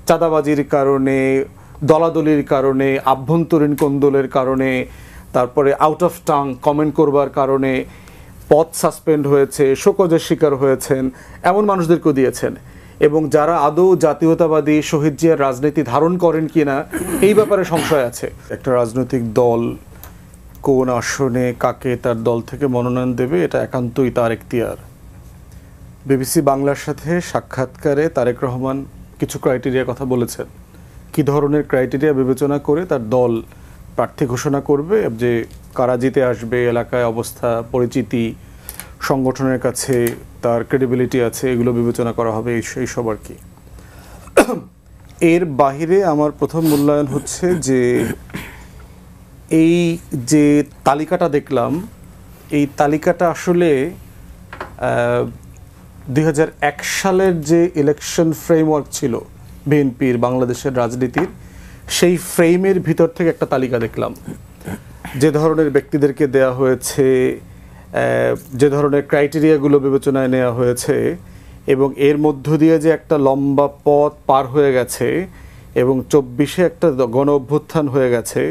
চাঁদাবাজির কারণে, দলাদলির কারণে, আভ্যন্তরীণ কোন্দলের কারণে, তারপরে আউট অফ টাং কমেন্ট করবার কারণে পদ সাসপেন্ড হয়েছে, শোকজের শিকার হয়েছেন, এমন মানুষদেরকেও দিয়েছেন। এবং যারা আদৌ জাতীয়তাবাদী শহীদ জিয়ার রাজনীতি ধারণ করেন কিনা এই ব্যাপারে সংশয় আছে। একটা রাজনৈতিক দল কোন আসনে কাকে তার দল থেকে মনোনয়ন দেবে এটা একান্তই তার এখতিয়ার। বিবিসি বাংলার সাথে সাক্ষাৎকারে তারেক রহমান কিছু ক্রাইটেরিয়ার কথা বলেছেন। কি ধরনের ক্রাইটেরিয়া বিবেচনা করে তার দল প্রার্থী ঘোষণা করবে, যে কারা জিতে আসবে, এলাকায় অবস্থা, পরিচিতি, সংগঠনের কাছে তার ক্রেডিবিলিটি আছে, এগুলো বিবেচনা করা হবে, এই সব আর কি। এর বাহিরে আমার প্রথম মূল্যায়ন হচ্ছে যে এই যে তালিকাটা দেখলাম, এই তালিকাটা আসলে 2001 সালের যে ইলেকশন ফ্রেমওয়ার্ক ছিল বিএনপির বাংলাদেশের রাজনীতির, সেই ফ্রেমের ভিতর থেকে একটা তালিকা দেখলাম। যে ধরনের ব্যক্তিদেরকে দেয়া হয়েছে, যে ধরনের ক্রাইটেরিয়াগুলো বিবেচনায় নেওয়া হয়েছে, এবং এর মধ্য দিয়ে যে একটা লম্বা পথ পার হয়ে গেছে এবং 24-এ একটা গণ অভ্যুত্থান হয়ে গেছে।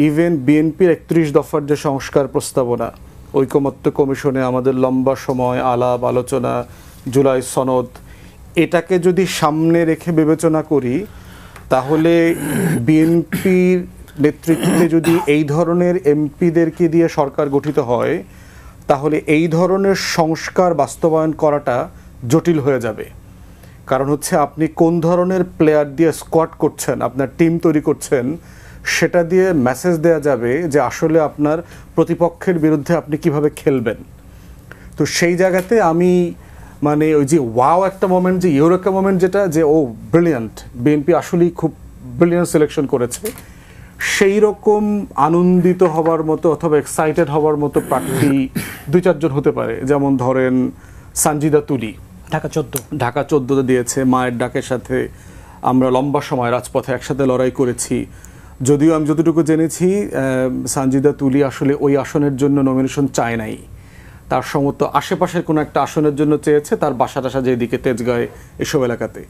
ইভেন বিএনপির 31 দফার যে সংস্কার প্রস্তাবনা, ঐকমত্য কমিশনে আমাদের লম্বা সময় আলাপ আলোচনা, জুলাই সনদ, এটাকে যদি সামনে রেখে বিবেচনা করি, তাহলে বিএনপির নেতৃত্বে যদি এই ধরনের এমপিদেরকে দিয়ে সরকার গঠিত হয়, তাহলে এই ধরনের সংস্কার বাস্তবায়ন করাটা জটিল হয়ে যাবে। কারণ হচ্ছে আপনি কোন ধরনের প্লেয়ার দিয়ে স্কোয়াড করছেন, আপনার টিম তৈরি করছেন, সেটা দিয়ে মেসেজ দেয়া যাবে যে আসলে আপনার প্রতিপক্ষের বিরুদ্ধে আপনি কিভাবে খেলবেন। তো সেই জায়গাতে আমি মানে ওই যে ওয়াও একটা মোমেন্ট, যে ইউরোকা মোমেন্ট, যেটা যে ও ব্রিলিয়ান্ট, বিএনপি আসলেই খুব ব্রিলিয়ান্ট সিলেকশন করেছে, সেই রকম আনন্দিত হবার মতো অথবা এক্সাইটেড হবার মতো প্রার্থী 2-4 জন হতে পারে। যেমন ধরেন সানজিদা তুলি, ঢাকা 14 দিয়েছে। মায়ের ডাকের সাথে আমরা লম্বা সময় রাজপথে একসাথে লড়াই করেছি। যদিও আমি যতটুকু জেনেছি সানজিদা তুলি আসলে ওই আসনের জন্য নমিনেশন চায় নাই, তার সমস্ত আশেপাশের কোনো একটা আসনের জন্য চেয়েছে, তার বাসা টাসা যেদিকে তেজগাঁয় এসব এলাকাতে।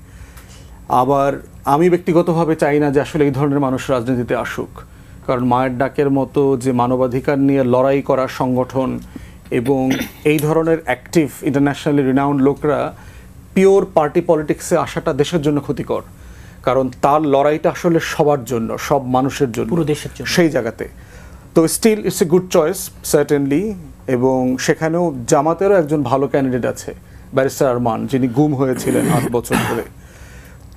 আবার আমি ব্যক্তিগতভাবে চাই না যে আসলে এই ধরনের মানুষ রাজনীতিতে আসুক, কারণ মায়ের ডাকের মতো যে মানবাধিকার নিয়ে লড়াই করার সংগঠন এবং এই ধরনের অ্যাক্টিভ ইন্টারন্যাশনালি রিনাউন্ড লোকরা পিওর পার্টি পলিটিক্সে আসাটা দেশের জন্য ক্ষতিকর। কারণ তার লড়াইটা আসলে সবার জন্য, সব মানুষের জন্য, পুরো দেশের জন্য। সেই জায়গাতে তো still it's a good choice certainly. এবং সেখানেও জামাতেরও একজন ভালো ক্যান্ডিডেট আছে, ব্যারিস্টার আরমান, যিনি গুম হয়েছিলেন 8 বছর ধরে।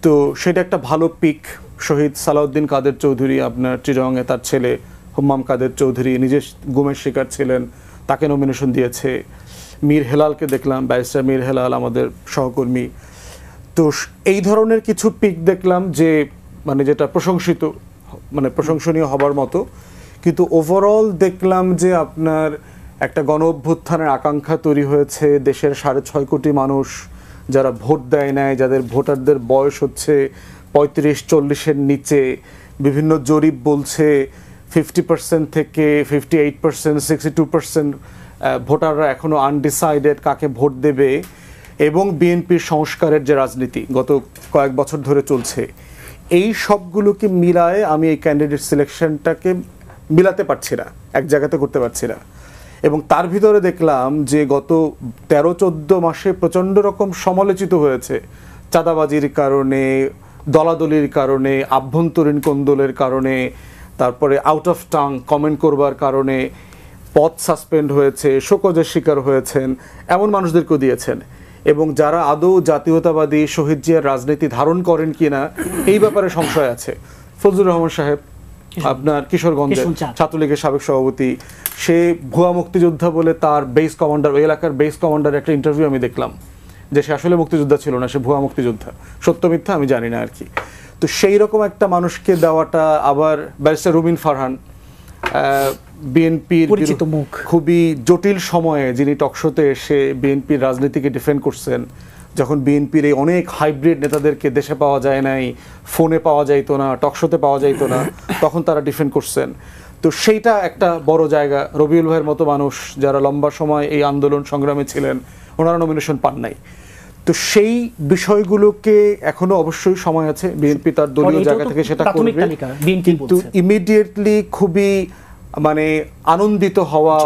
তো সেটা একটা ভালো পিক। শহীদ সালাউদ্দিন কাদের চৌধুরী, আপনার চিরঙে তার ছেলে হুম্মাম কাদের চৌধুরী নিজে গুমের শিকার ছিলেন, তাকে নমিনেশন দিয়েছে। মীর হেলালকে দেখলাম, ব্যারিস্টার মীর হেলাল আমাদের সহকর্মী। তো এই ধরনের কিছু পিক দেখলাম যে মানে যেটা প্রশংসিত, মানে প্রশংসনীয় হবার মতো। কিন্তু ওভারঅল দেখলাম যে আপনার একটা গণ অভ্যুত্থানের আকাঙ্ক্ষা তৈরি হয়েছে দেশের 6.5 কোটি মানুষ যারা ভোট দেয় নাই, যাদের ভোটারদের বয়স হচ্ছে 35-40-এর নিচে। বিভিন্ন জরিপ বলছে 50% থেকে 58%, 62% ভোটাররা এখনও আনডিসাইডেড কাকে ভোট দেবে। এবং বিএনপির সংস্কারের যে রাজনীতি গত কয়েক বছর ধরে চলছে, এই সবগুলোকে মিলায়ে আমি এই ক্যান্ডিডেট সিলেকশনটাকে মিলাতে পারছি না, এক জায়গাতে করতে পারছি না। এবং তার ভিতরে দেখলাম যে গত 13-14 মাসে প্রচণ্ড রকম সমালোচিত হয়েছে চাঁদাবাজির কারণে, দলাদলির কারণে, আভ্যন্তরীণ কোন্দলের কারণে, তারপরে আউট অফ টাং কমেন্ট করবার কারণে পদ সাসপেন্ড হয়েছে, শোকজের শিকার হয়েছেন, এমন মানুষদেরকেও দিয়েছেন। এবং যারা আদৌ জাতীয়তাবাদী শহীদ জিয়ার রাজনীতি ধারণ করেন কিনা এই ব্যাপারে সংশয় আছে। ফজলুর রহমান সাহেব, আপনার কিশোরগঞ্জের ছাত্রলীগের সাবেক সভাপতি, সে ভুয়া মুক্তিযোদ্ধা বলে তার বেস কমান্ডার, ওই এলাকার বেস কমান্ডার একটা ইন্টারভিউ আমি দেখলাম যে সে আসলে মুক্তিযোদ্ধা ছিল না, সে ভুয়া মুক্তিযোদ্ধা। সত্য মিথ্যা আমি জানি না আর কি। তো সেই রকম একটা মানুষকে দেওয়াটা, আবার ব্যারিস্টার রুমিন ফারহান, বিএনপির খুবই জটিল সময়ে যিনি টকশোতে এসে বিএনপির রাজনীতিকে ডিফেন্ড করছেন, যখন বিএনপির এই অনেক হাইব্রিড নেতাদেরকে দেশে পাওয়া যায় নাই, ফোনে পাওয়া যাইতো না, টকশোতে পাওয়া যাইতো না, তখন তারা ডিফেন্ড করছেন। তো সেইটা একটা বড় জায়গা। রবিউল ভাইয়ের মতো মানুষ যারা লম্বা সময় এই আন্দোলন সংগ্রামে ছিলেন, ওনারা নমিনেশন পান নাই। তো সেই বিষয়গুলোকে এখনো অবশ্যই সময় আছে, বিএনপি তার দলীয় জায়গা থেকে সেটা করবে, কিন্তু ইমিডিয়েটলি খুবই মানে আনন্দিত হওয়া